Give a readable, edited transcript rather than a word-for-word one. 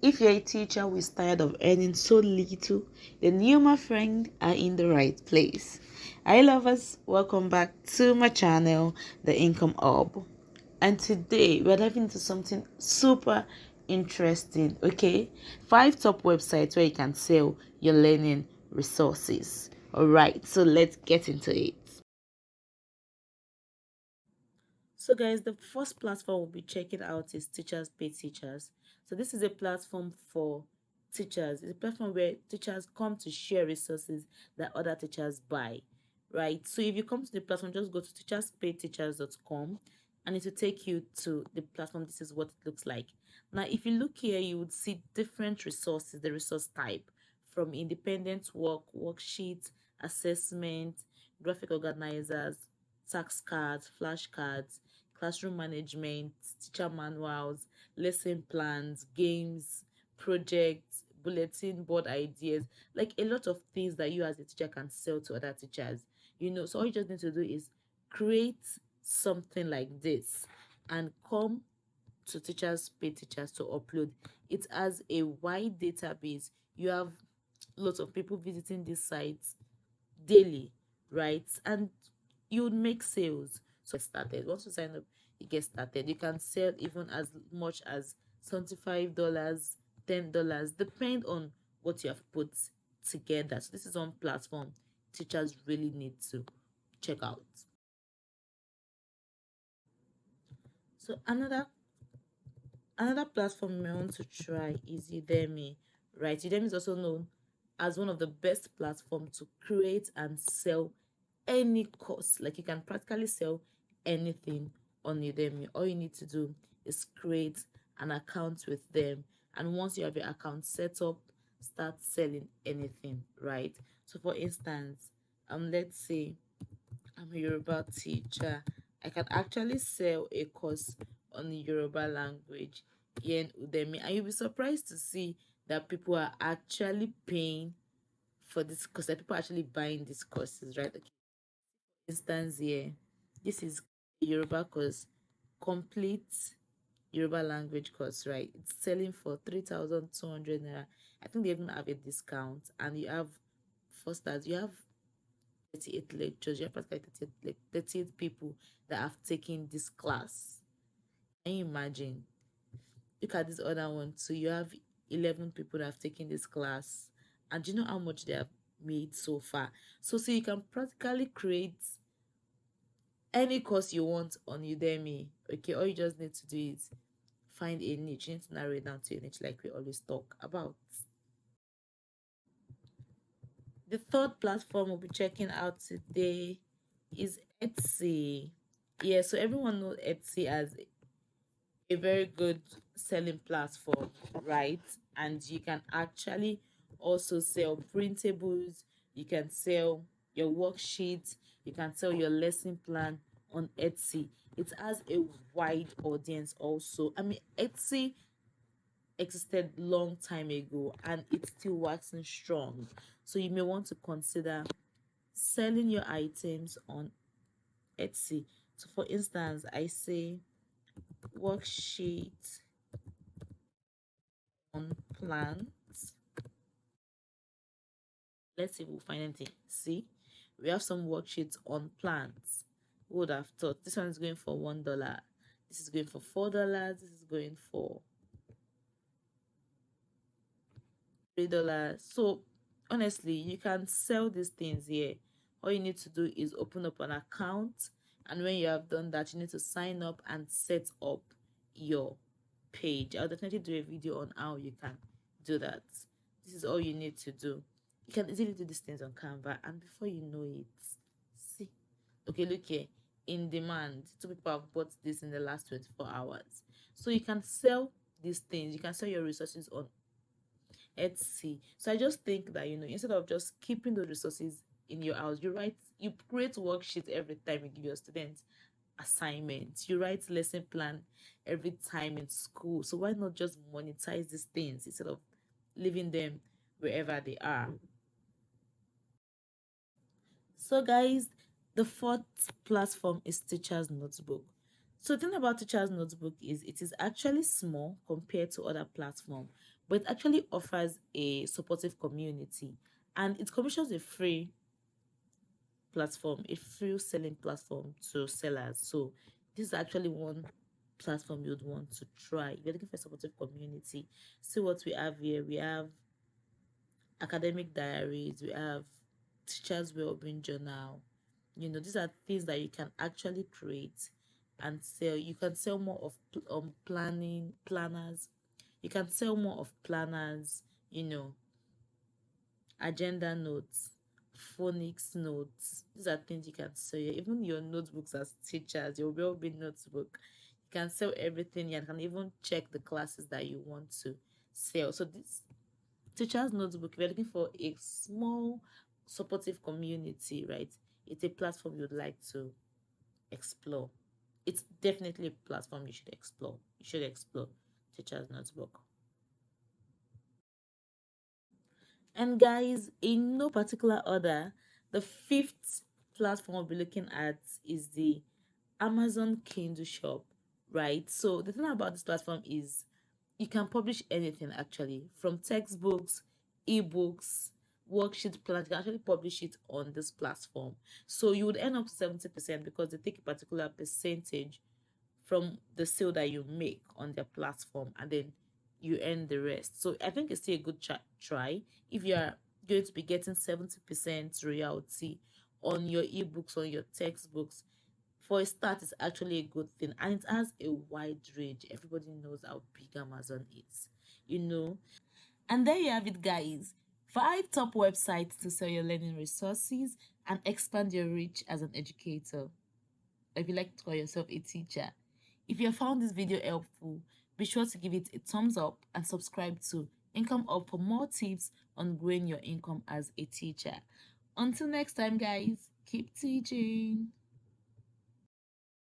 If you're a teacher who is tired of earning so little, then you, my friend, are in the right place. Hi lovers, welcome back to my channel, The Income Hub. And today we're diving into something super interesting, okay? 5 top websites where you can sell your learning resources. Alright, so let's get into it. So guys, the first platform we'll be checking out is Teachers Pay Teachers. So this is a platform for teachers. It's a platform where teachers come to share resources that other teachers buy, right? So if you come to the platform, just go to teacherspayteachers.com and it will take you to the platform. This is what it looks like. Now, if you look here, you would see different resources, the resource type from independent work, worksheets, assessment, graphic organizers, tax cards, flashcards, classroom management, teacher manuals, lesson plans, games, projects, bulletin board ideas, like a lot of things that you as a teacher can sell to other teachers. So all you just need to do is create something like this and come to Teachers Pay Teachers to upload. It has a wide database. You have lots of people visiting these sites daily, right? And you would make sales. So get started. Once you sign up, you get started. You can sell even as much as $75, $10, depend on what you have put together. So this is one platform teachers really need to check out. So another platform I want to try is Udemy, right? Udemy is also known as one of the best platforms to create and sell any course. Like you can practically sell anything on Udemy. All you need to do is create an account with them, and once you have your account set up, start selling anything, right? So for instance, let's say I'm a Yoruba teacher. I can actually sell a course on the Yoruba language here in Udemy, and you'll be surprised to see that people are actually paying for this course, that people are actually buying these courses, right? Okay. Instance here, this is a Yoruba course, complete Yoruba language course, right? It's selling for 3,200 naira. I think they even have a discount, and you have, for start, you have 38 lectures. You have practically 38 people that have taken this class. Can you imagine? Look at this other one too. You have 11 people that have taken this class, and do you know how much they have made so far? So you can practically create any course you want on Udemy. Okay, all you just need to do is find a niche. You need to narrow it down to a niche, like we always talk about. The third platform we'll be checking out today is Etsy. Yeah, so everyone knows Etsy as a very good selling platform, right? And you can actually also sell printables, you can sell your worksheets, you can sell your lesson plan on Etsy. It has a wide audience also. I mean, Etsy existed long time ago and it's still waxing strong. So you may want to consider selling your items on Etsy. So for instance, I say worksheet on plants. Let's see if we'll find anything. See, we have some worksheets on plants. Who would have thought? This one is going for $1. This is going for $4. This is going for $3. So honestly, you can sell these things here. All you need to do is open up an account, and when you have done that, you need to sign up and set up your page. I'll definitely do a video on how you can do that. This is all you need to do. You can easily do these things on Canva, and before you know it, see, okay, look here, in demand. 2 people have bought this in the last 24 hours. So you can sell these things. You can sell your resources on Etsy. So I just think that, instead of just keeping those resources in your house, you create worksheets every time you give your students assignments. You write lesson plan every time in school. So why not just monetize these things instead of leaving them wherever they are? So guys, the fourth platform is Teacher's Notebook. So the thing about Teacher's Notebook is it is actually small compared to other platforms, but it actually offers a supportive community, and it commissions a free platform, a free selling platform to sellers. So this is actually one platform you'd want to try. If you're looking for a supportive community, see what we have here. We have academic diaries, we have teachers' well-being journal. These are things that you can actually create and sell. You can sell more of planning planners. You can sell more of planners, you know, agenda notes, phonics notes. These are things you can sell. Even your notebooks as teachers, your well-being notebook. You can sell everything. You can even check the classes that you want to sell. So this Teacher's Notebook, if you're looking for a small supportive community, right? It's a platform you'd like to explore. It's definitely a platform you should explore. You should explore Teacher's Notebook. And guys, in no particular order, the fifth platform we'll be looking at is the Amazon Kindle shop, right? So the thing about this platform is you can publish anything actually, from textbooks, ebooks, worksheet plans. You can actually publish it on this platform. So you would earn up to 70% because they take a particular percentage from the sale that you make on their platform, and then you earn the rest. So I think it's still a good try if you are going to be getting 70% royalty on your ebooks, on your textbooks. For a start, it's actually a good thing, and it has a wide range. Everybody knows how big Amazon is, you know. And there you have it, guys. 5 top websites to sell your learning resources and expand your reach as an educator, if you like to call yourself a teacher. If you have found this video helpful, be sure to give it a thumbs up and subscribe to Income Up for more tips on growing your income as a teacher. Until next time, guys, keep teaching.